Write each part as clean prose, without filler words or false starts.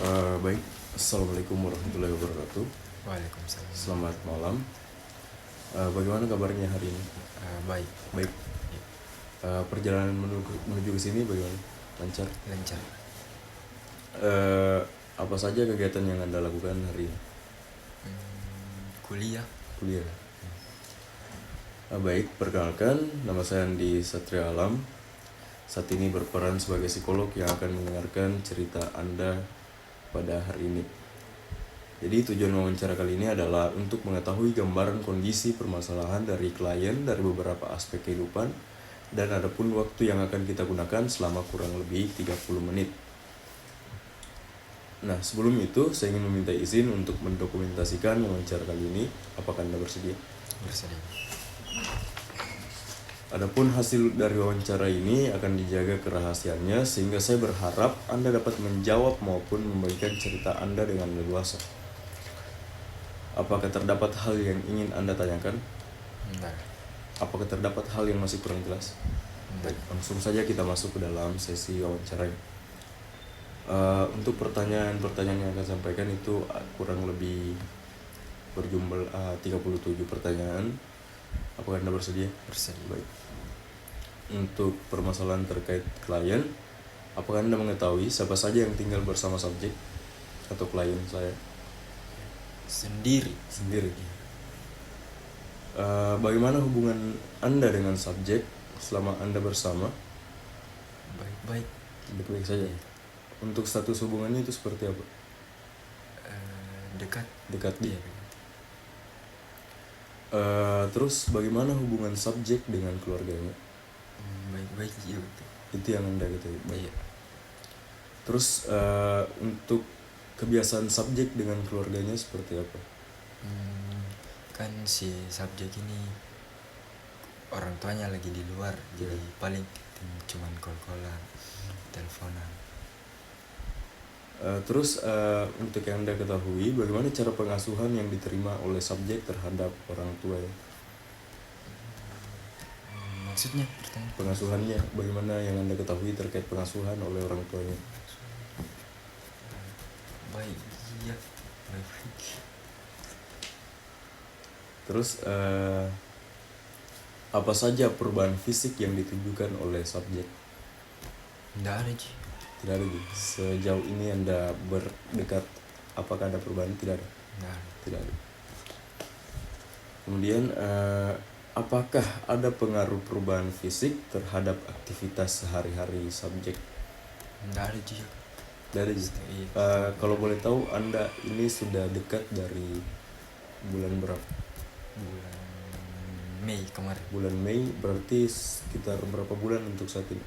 Baik, Assalamualaikum warahmatullahi wabarakatuh. Waalaikumsalam. Selamat malam. Bagaimana kabarnya hari ini? Baik. Baik. Ya, Perjalanan menuju ke sini bagaimana? Lancar. lancar. Eh, apa saja kegiatan yang Anda lakukan hari ini? Kuliah. Kuliah. Baik, perkenalkan, nama saya Andi Satria Alam. Saat ini berperan sebagai psikolog yang akan mendengarkan cerita Anda pada hari ini. Jadi tujuan wawancara kali ini adalah untuk mengetahui gambaran kondisi permasalahan dari klien dari beberapa aspek kehidupan, dan adapun waktu yang akan kita gunakan selama kurang lebih 30 menit. Nah, sebelum itu saya ingin meminta izin untuk mendokumentasikan wawancara kali ini. Apakah Anda bersedia? Bersedia. Adapun hasil dari wawancara ini akan dijaga kerahasiaannya, sehingga saya berharap Anda dapat menjawab maupun membagikan cerita Anda dengan leluasa. Apakah terdapat hal yang ingin Anda tanyakan? Bentar. Apakah terdapat hal yang masih kurang jelas? Bentar. Langsung saja kita masuk ke dalam sesi wawancara. Untuk pertanyaan-pertanyaan yang akan sampaikan itu kurang lebih berjumlah 37 pertanyaan. Apakah Anda bersedia? Bersedia. Baik. Untuk permasalahan terkait klien, apakah Anda mengetahui siapa saja yang tinggal bersama subjek atau klien saya? Sendiri. Bagaimana hubungan Anda dengan subjek selama Anda bersama? Baik-baik. Baik-baik saja. Untuk status hubungannya itu seperti apa? Dekat. Dekat dia. Iya. Terus bagaimana hubungan subjek dengan keluarganya? Baik-baik iya betul. Itu yang Anda ketahui. Baik. Iya. Terus untuk kebiasaan subjek dengan keluarganya seperti apa? Kan si subjek ini orang tuanya lagi di luar, jadi paling cuman call-callan, teleponan. Terus untuk yang Anda ketahui, bagaimana cara pengasuhan yang diterima oleh subjek terhadap orang tua ya? Maksudnya pertanyaan? Pengasuhannya, bagaimana yang Anda ketahui terkait pengasuhan oleh orang tuanya? Baik. Iya. Baik. Terus apa saja perubahan fisik yang ditunjukkan oleh subjek? Nggak ada sih. Tidak ada. Sejauh ini Anda berdekat, apakah ada perubahan? Tidak ada. Nggak ada. Tidak ada. Kemudian apakah ada pengaruh perubahan fisik terhadap aktivitas sehari-hari subjek? Nggak ada sih. Dari Iya. kalau boleh tahu, Anda ini sudah dekat dari bulan berapa? Bulan Mei kemarin. Bulan Mei, berarti sekitar berapa bulan untuk saat ini?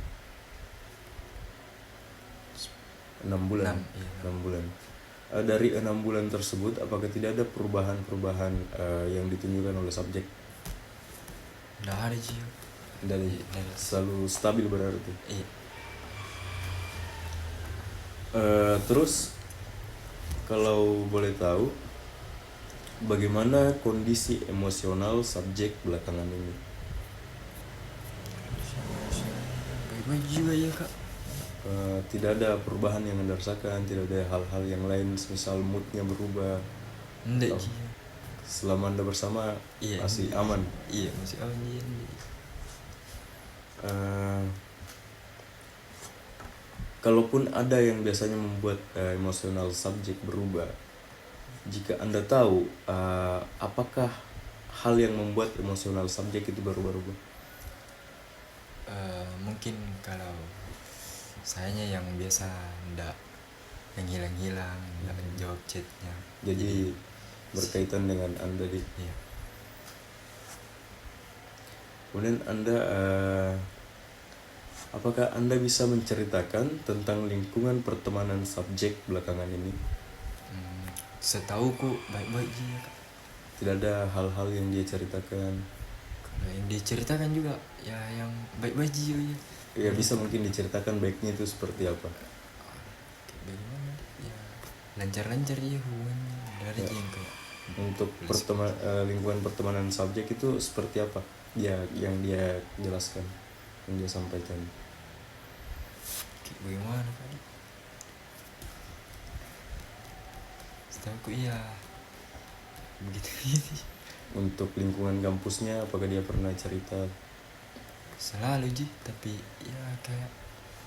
6 bulan. 6 bulan. Dari 6 bulan tersebut, apakah tidak ada perubahan-perubahan yang ditunjukkan oleh subjek? Nggak ada sih. Dari selalu stabil berarti. Iya. Terus kalau boleh tahu, bagaimana kondisi emosional subjek belakangan ini? Baik-baik juga ya kak. Tidak ada perubahan yang Anda rasakan, tidak ada hal-hal yang lain, misal moodnya berubah? Enggak sih. Selama Anda bersama masih aman? Iya masih aman. Iya. Kalaupun ada yang biasanya membuat emosional subjek berubah, jika Anda tahu, apakah hal yang membuat emosional subjek itu berubah-ubah? Mungkin kalau sayanya yang biasa ndak yang hilang-hilang, ndak jawab chatnya. Jadi berkaitan dengan Anda di. Iya. Kemudian Anda, apakah Anda bisa menceritakan tentang lingkungan pertemanan subjek belakangan ini? Setauku baik-baik aja kak. Tidak ada hal-hal yang dia ceritakan? Kalau yang diceritakan juga ya yang baik-baik aja ya. Ya bisa mungkin diceritakan baiknya itu seperti apa? Bagaimana ya, lancar-lancar ya hubungannya. Dari Ya. yang kayak Untuk lingkungan pertemanan subjek itu seperti apa? Ya, yang dia jelaskan, yang dia sampaikan. bagaimana kak? Setahu iya begitu. Untuk lingkungan kampusnya, apakah dia pernah cerita? Selalu Ji, tapi ya kayak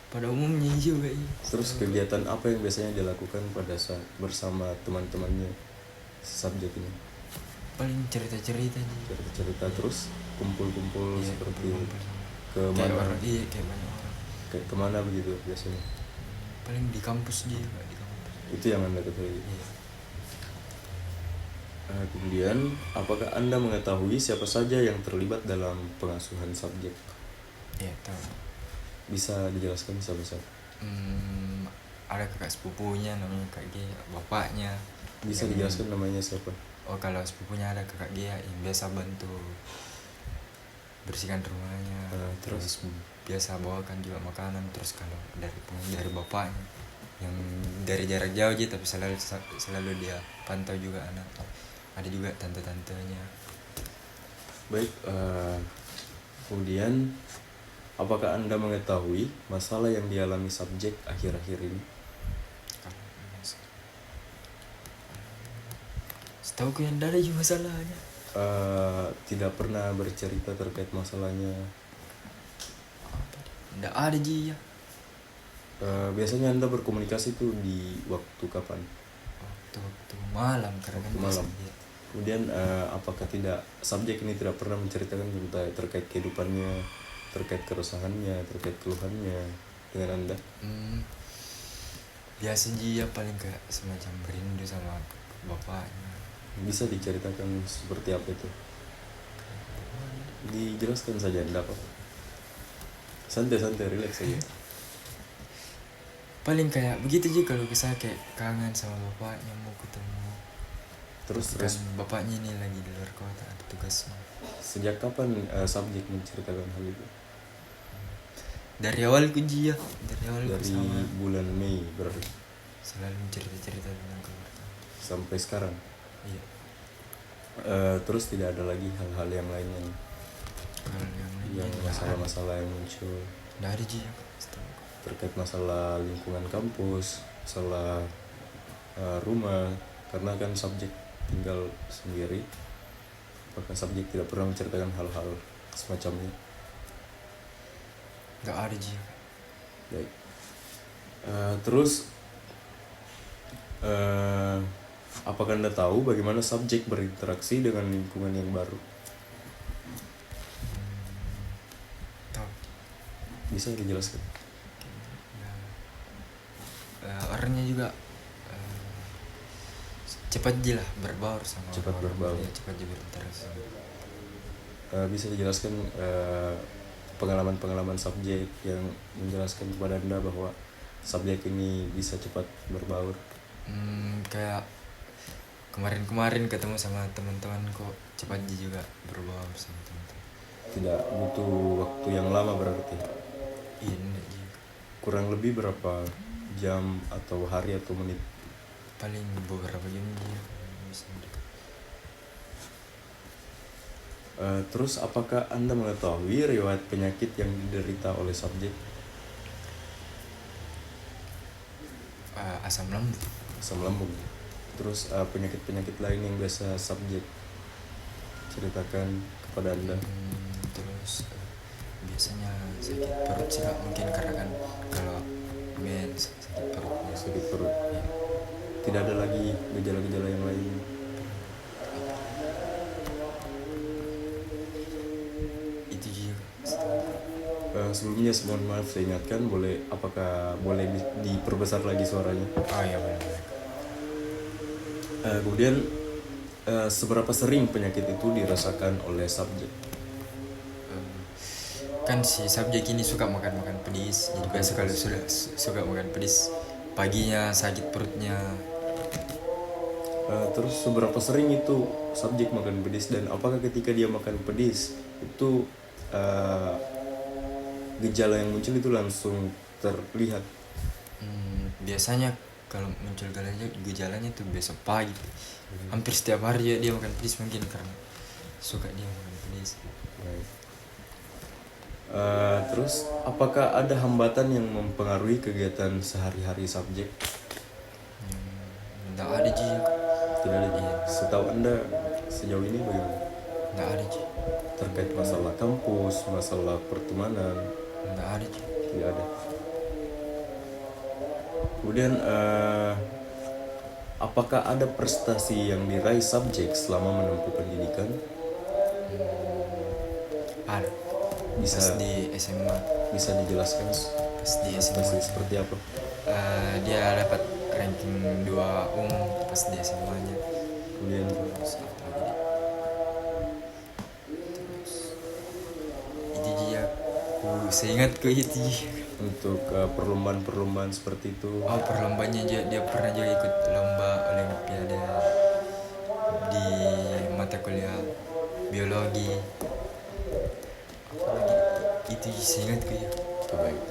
pada umumnya juga iya. Terus kegiatan apa yang biasanya dilakukan pada saat bersama teman-temannya subjek ini? Paling cerita-cerita Ji. Cerita terus kumpul-kumpul Iya, seperti kumpul-kumpul. ke Kayak mana? orang, iya kayak banyak orang. Kayak kemana begitu biasanya? Paling di kampus Ji, Kak, di kampus. Itu yang Anda ketahui. Iya. Kemudian, apakah Anda mengetahui siapa saja yang terlibat dalam pengasuhan subjek? Iya tahu. Bisa dijelaskan siapa-siapa? Ada kakak sepupunya namanya Kak G, bapaknya. Bisa Yang- dijelaskan namanya siapa? Oh kalau sepupunya ada kakak G yang biasa bantu bersihkan rumahnya. Terus? Biasa bawakan juga makanan. Terus kalau dari bapaknya yang dari jarak jauh aja tapi selalu dia pantau juga anak. Ada juga tante-tantenya. Baik, kemudian apakah Anda mengetahui masalah yang dialami subjek akhir-akhir ini? Setahu yang ada juga masalahnya. Tidak pernah bercerita terkait masalahnya. Nggak ada Ji ya. Biasanya Anda berkomunikasi tuh di waktu kapan? Waktu malam karena Waktu kan malam. biasa dia. Kemudian apakah tidak subjek ini tidak pernah menceritakan tentang terkait kehidupannya, terkait keresahannya, terkait keluhannya dengan Anda? Biasa Ji ya, paling kayak semacam berindu sama bapaknya. Bisa diceritakan seperti apa itu? Dijelaskan saja, enggak apa-apa. Santai-santai, relax saja. Paling kayak begitu Ji, kalau bisa kayak kangen sama bapaknya, mau ketemu. Terus kan bapaknya ini lagi di luar kota, ada tugasnya. sejak kapan subjek menceritakan hal itu? Dari awal Ji ya, dari awal Dari sama bulan Mei berarti selalu cerita-cerita tentang keluarga. sampai sekarang. Iya. Terus tidak ada lagi hal-hal yang lain Kalau yang yang masalah-masalah yang muncul nggak ada Ji ya, setahu. terkait masalah lingkungan kampus, masalah rumah, karena kan subjek tinggal sendiri. Apakah subjek tidak pernah menceritakan hal-hal semacamnya? Nggak ada Ji ya. Baik. Terus apakah Anda tahu bagaimana subjek berinteraksi dengan lingkungan yang baru? Tahu. Bisa dijelaskan? Orangnya juga cepat aja lah berbaur sama Cepat orang-orang. berbaur. Iya, cepat aja berinteraksi. Bisa dijelaskan pengalaman-pengalaman subjek yang menjelaskan kepada Anda bahwa subjek ini bisa cepat berbaur? Kayak kemarin ketemu sama teman-teman kok cepat aja juga berbaur sama teman-teman. Tidak butuh waktu yang lama berarti? Iya enggak juga. Kurang lebih berapa jam atau hari atau menit? Paling beberapa jam aja bisa. Terus apakah Anda mengetahui riwayat penyakit yang diderita oleh subjek? Asam lambung. Asam lambung. Terus penyakit-penyakit lain yang biasa subjek ceritakan kepada Anda? Terus biasanya sakit perut sih Kak. Mungkin karena kan kalau mens sakit perutnya. Sakit perut. Iya. Tidak ada lagi gejala-gejala yang lain? Itu juga. Sebelumnya mohon maaf, saya ingatkan, apakah boleh diperbesar lagi suaranya? Oh iya boleh. Kemudian seberapa sering penyakit itu dirasakan oleh subjek? Kan si subjek ini suka makan pedis. Jadi biasa kalau sudah suka makan pedis, paginya sakit perutnya. Terus seberapa sering itu subjek makan pedis, dan apakah ketika dia makan pedis itu gejala yang muncul itu langsung terlihat? Biasanya kalau muncul gejalanya tuh besok pagi. Hampir setiap hari dia makan pedis, mungkin karena suka dia makan pedis. Baik. Terus apakah ada hambatan yang mempengaruhi kegiatan sehari-hari subjek? Nggak ada juga. Tidak ada. Setahu Anda sejauh ini bagaimana? Nggak ada Ci. Terkait masalah kampus, masalah pertemanan, Nggak ada Ci. tidak ada. Kemudian apakah ada prestasi yang diraih subjek selama menempuh pendidikan? Ada. Bisa Pas di SMA. bisa dijelaskan Pas di prestasi SMA. seperti apa? Dia dapat ranking 2 umum pas di SMA-nya. Kemudian Terus apa lagi Dik? Terus itu dia. Seingatku itu. untuk perlombaan-perlombaan seperti itu. Oh, perlombanya dia pernah juga ikut lomba olimpiade di mata kuliah biologi. Apa lagi? Itu seingatku ya. Baik.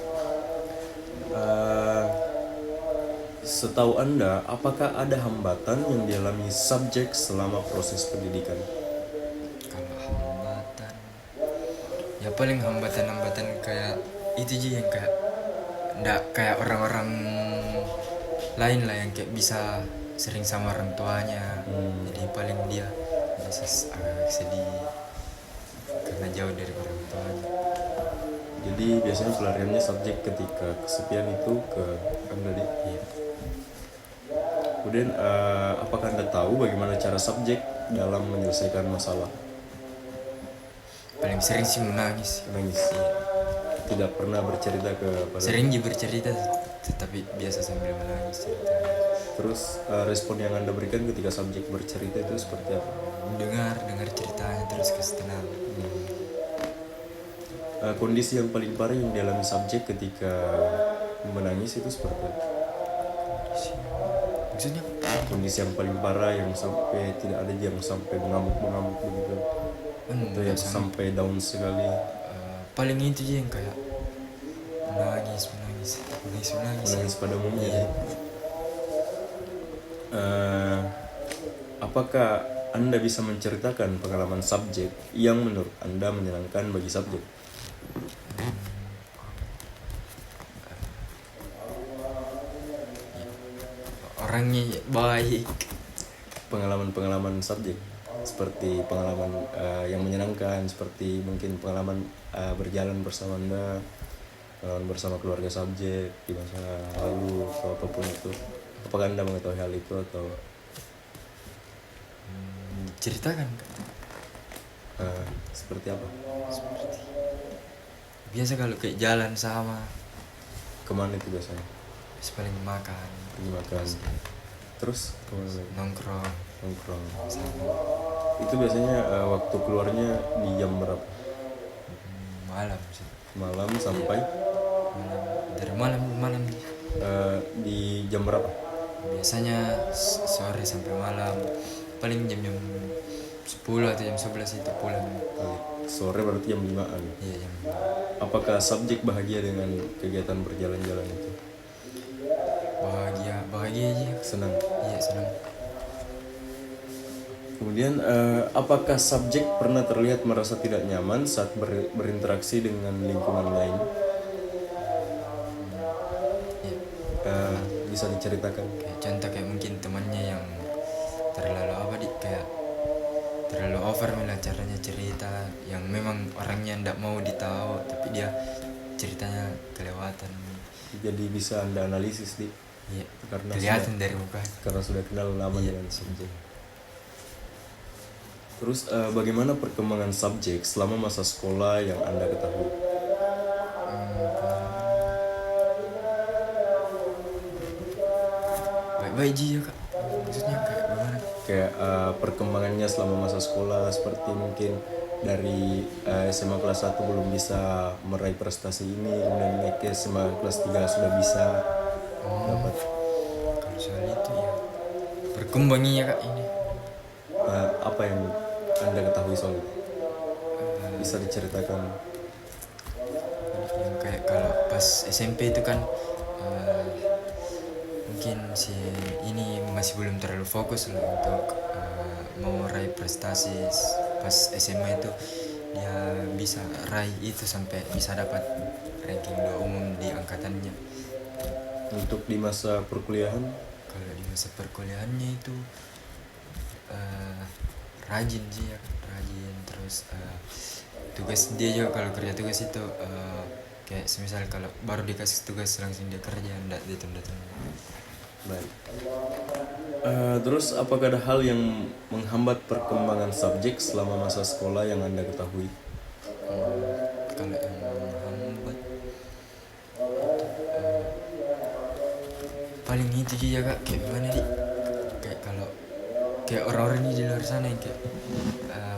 Setahu Anda, apakah ada hambatan yang dialami subjek selama proses pendidikan? Kalau hambatan, ya paling hambatan-hambatan kayak itu aja yang kayak ndak kayak orang-orang lain lah yang kayak bisa sering sama orang tuanya. Jadi paling dia biasa agak sedih karena jauh dari orang tuanya. Jadi biasanya pelariannya subjek ketika kesepian itu ke Anda di. Iya. Kemudian apakah Anda tahu bagaimana cara subjek dalam menyelesaikan masalah? Paling sering sih menangis. Menangis. Tidak pernah bercerita kepada. Sering juga bercerita, tetapi biasa sambil menangis ceritanya. Terus respon yang Anda berikan ketika subjek bercerita itu seperti apa? Dengar ceritanya terus kasih tenang. Kondisi yang paling parah yang dialami subjek ketika menangis itu seperti apa? Maksudnya Kondisi yang paling parah yang sampai tidak ada yang sampai mengamuk begitu, atau yang sampai down sekali. paling itu aja yang kayak menangis Menangis pada umumnya. Iya. Apakah Anda bisa menceritakan pengalaman subjek yang menurut Anda menyenangkan bagi subjek? Orangnya baik. Pengalaman subjek seperti pengalaman yang menyenangkan, seperti mungkin pengalaman berjalan bersama Anda, pengalaman bersama keluarga subjek di masa lalu atau apapun itu. Apakah Anda mengetahui hal itu atau Ceritakan seperti apa? seperti biasa kalau kayak jalan sama, Kemana itu biasanya? paling makan, Pergi makan. Terus kemana lagi? nongkrong Nongkrong. Itu biasanya waktu keluarnya di jam berapa? malam sih. Malam sampai Dari malam di jam berapa? biasanya sore sampai malam, paling jam 10 atau jam 11 itu pulang. Sore berarti jam 5-an. Iya, jam Apakah subjek bahagia dengan kegiatan berjalan-jalan itu? bahagia aja. Senang. Iya, senang. Kemudian apakah subjek pernah terlihat merasa tidak nyaman saat berinteraksi dengan lingkungan lain? Iya. Bisa diceritakan? Kayak contoh kayak mungkin temannya yang terlalu kayak terlalu over lah caranya cerita, yang memang orangnya ndak mau ditahu tapi dia ceritanya kelewatan. Jadi bisa Anda analisis di. Iya, Karena kelihatan dari muka. Karena sudah kenal lama Iya. dengan subjek. Terus bagaimana perkembangan subjek selama masa sekolah yang Anda ketahui? Baik-baik aja ya kak. Maksudnya kayak gimana? Kayak perkembangannya selama masa sekolah, seperti mungkin dari SMA kelas 1 belum bisa meraih prestasi ini, kemudian naik ke SMA kelas 3 sudah bisa dapat. Kalau soal itu ya berkembangnya ya kak ini. Apa yang Anda ketahui soal itu? Bisa diceritakan? Yang kayak kalau pas SMP itu kan mungkin si ini masih belum terlalu fokus lah untuk mau raih prestasi. Pas SMA itu dia bisa raih itu sampai bisa dapat ranking 2 umum di angkatannya. Untuk di masa perkuliahan? Kalau di masa perkuliahannya itu rajin sih ya, rajin. Terus tugas dia juga kalau kerja tugas itu kayak semisal kalau baru dikasih tugas langsung dia kerja, enggak ditunda-tunda. Baik. Terus apakah ada hal yang menghambat perkembangan subjek selama masa sekolah yang Anda ketahui? Kalau yang menghambat paling itu juga kak, kayak gimana nih, kayak kalau kayak orang-orang di luar sana yang kayak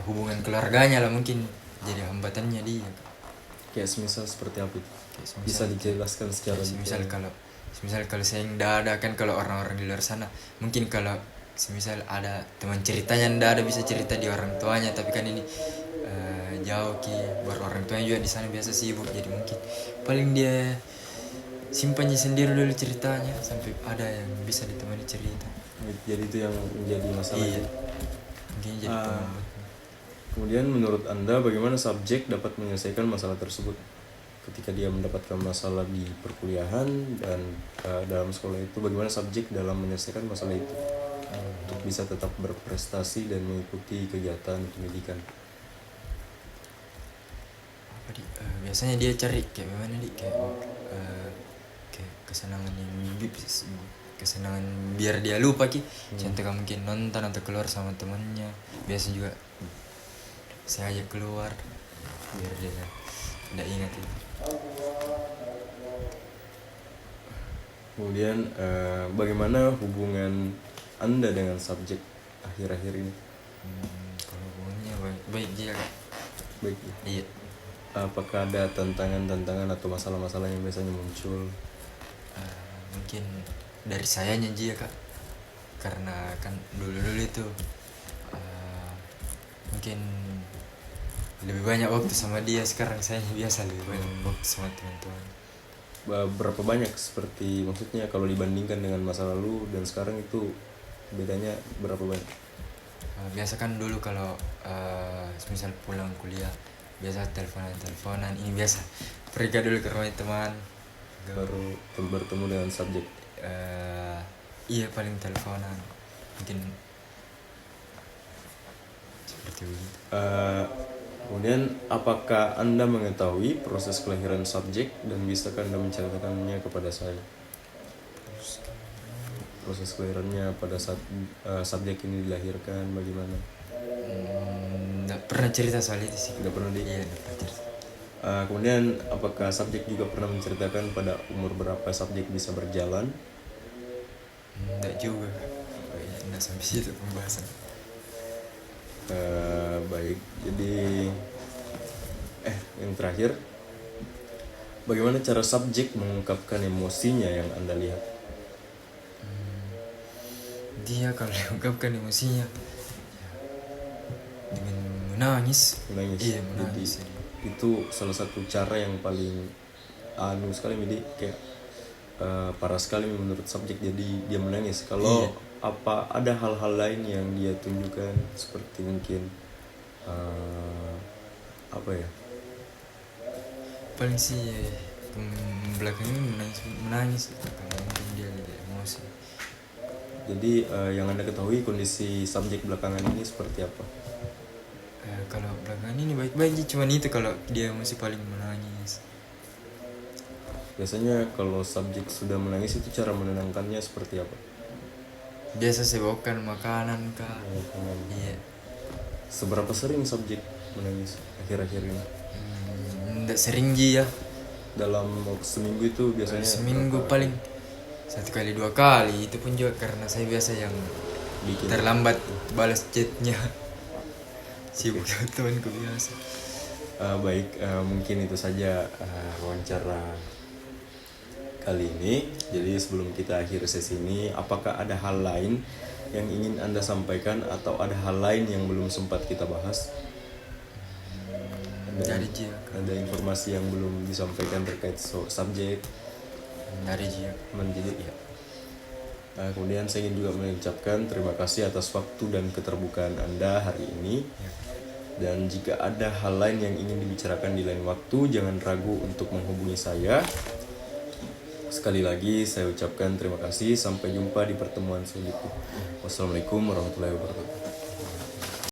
hubungan keluarganya lah mungkin jadi hambatannya dia. Kayak semisal seperti apa itu? Kayak semisal, Bisa dijelaskan secara semisal detail? kalau saya nggak ada kan, kalau orang-orang di luar sana mungkin kalau semisal ada teman ceritanya ndak ada bisa cerita di orang tuanya, tapi kan ini jauh baru orang tuanya juga di sana biasa sibuk, jadi mungkin paling dia simpannya sendiri dulu ceritanya sampai ada yang bisa ditemani cerita. Jadi itu yang menjadi masalah. Iya, mungkin jadi penghambat. Kemudian menurut Anda bagaimana subjek dapat menyelesaikan masalah tersebut? Ketika dia mendapatkan masalah di perkuliahan dan dalam sekolah itu, bagaimana subjek dalam menyelesaikan masalah itu untuk bisa tetap berprestasi dan mengikuti kegiatan pendidikan? Biasanya dia cari kayak gimana nih, kayak kesenangan kesenangan biar dia lupa contoh mungkin nonton atau keluar sama temannya. Biasa juga saya ajak keluar biar dia tidak ingat itu. Kemudian bagaimana hubungan Anda dengan subjek akhir-akhir ini? Kalau hubungannya baik dia Kak. Baik. Iya. Apakah ada tantangan-tantangan atau masalah-masalah yang biasanya muncul? Mungkin dari sayanya dia Kak, karena kan dulu itu mungkin lebih banyak waktu sama dia. Sekarang saya biasa lebih banyak waktu sama teman-teman. Berapa banyak, seperti maksudnya kalau dibandingkan dengan masa lalu dan sekarang itu bedanya berapa banyak? Biasa kan dulu kalau misal pulang kuliah biasa teleponan, ini biasa pergi dulu ke rumah teman baru bertemu dengan subjek. Iya, paling teleponan mungkin seperti begitu. Kemudian apakah Anda mengetahui proses kelahiran subjek dan bisakah Anda menceritakannya kepada saya? Proses kelahirannya pada saat subjek ini dilahirkan bagaimana? Nggak pernah cerita soal itu sih. Nggak pernah Iya, nggak pernah cerita. Kemudian apakah subjek juga pernah menceritakan pada umur berapa subjek bisa berjalan? Nggak juga, nggak sampai situ pembahasan. Baik, jadi yang terakhir, bagaimana cara subjek mengungkapkan emosinya yang Anda lihat? Dia kalau diungkapkan emosinya dengan menangis. Iya, menangis. Jadi, itu salah satu cara yang paling sekali, jadi kayak parah sekali menurut subjek, jadi dia menangis. Kalau apa ada hal-hal lain yang dia tunjukkan seperti mungkin apa ya? Paling sih belakangnya menangis karena mungkin dia emosi. Jadi yang Anda ketahui kondisi subjek belakangan ini seperti apa? Kalau belakangan ini baik-baik aja, cuman itu kalau dia masih paling menangis. Biasanya kalau subjek sudah menangis itu cara menenangkannya seperti apa? Biasa saya bawakan makanan Kak. Iya. Seberapa sering subjek menangis akhir-akhir ini? Nggak sering ya. Dalam seminggu itu biasanya? Seminggu paling 1 kali 2 kali, itu pun juga karena saya biasa yang bikin terlambat balas chatnya. Sibuk temanku biasa. Baik, mungkin itu saja wawancara kali ini. Jadi sebelum kita akhiri sesi ini, apakah ada hal lain yang ingin Anda sampaikan atau ada hal lain yang belum sempat kita bahas? Ada informasi yang belum disampaikan terkait subjek? Dari Jia. Ya. Kemudian saya ingin juga mengucapkan terima kasih atas waktu dan keterbukaan Anda hari ini. Dan jika ada hal lain yang ingin dibicarakan di lain waktu, jangan ragu untuk menghubungi saya. Sekali lagi saya ucapkan terima kasih. Sampai jumpa di pertemuan selanjutnya. Wassalamualaikum warahmatullahi wabarakatuh.